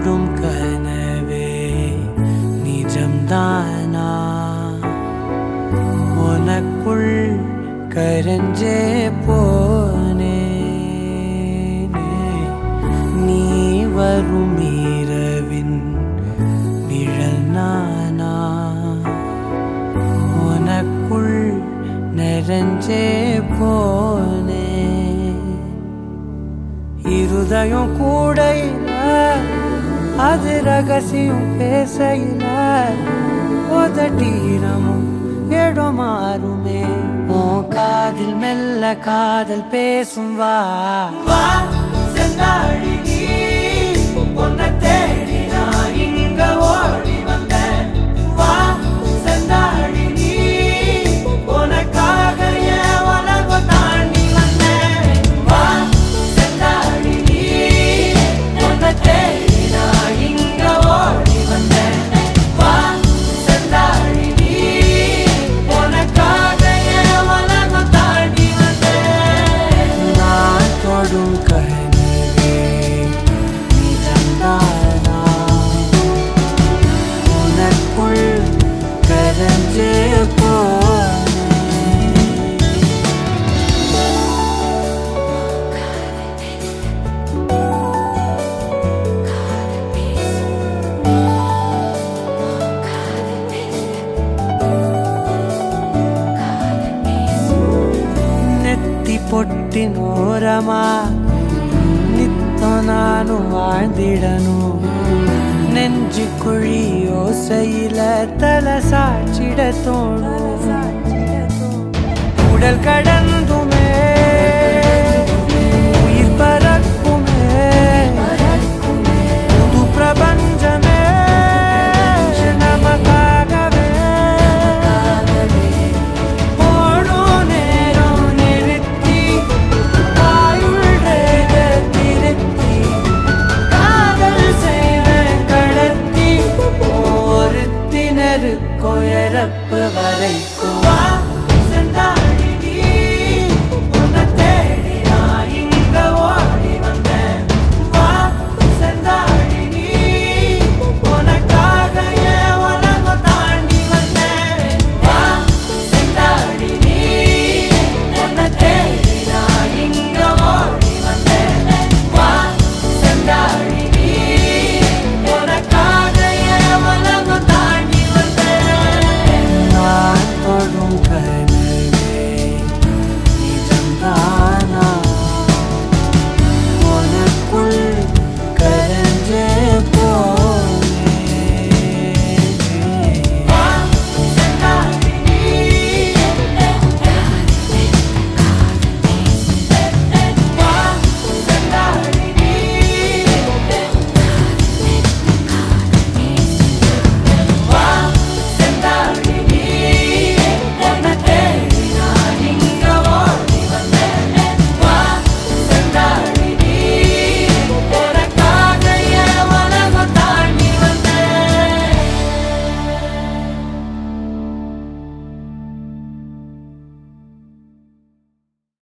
தொடும் கனவே நிஜம்தானா உனக்குள் கரஞ்சே போனே நீ வரும் இரவின் நிழல் நானா உனக்குள் நிறைஞ்சே போனே இருதயம் கூடையில அது ரகசியம் பேசையில உதட்டீரமும் இடம் மாறுமே உன் காதில் மெல்ல காதல் பேசும் வா வா செந்தாழி நீ உன்னை தேடி நான் இங்க ஓடி வந்தேன் வா செந்தாழி நீ உனக்காக என் உலகம் தாண்டி வந்தேன் வா செந்தாழி நீ உன்னை தேடி நான் இங்க ஓடி வந்தேன் வா செந்தாழி நீ உனக்காக என் உலகம் தாண்டி வந்தேன் நான் தொடும் கனவே நிஜம்தானா உனக்குள் கரஞ்சே போனே ನೆತ್ತಿ ಪೊಟ್ಟಿನೋರಮಾ ನಿತ್ತ ನಾನು வாழ்ந்திடನು நெஞ்சு குழி ஓசையில தலை சாச்சிட தோணும் உடல் கடல்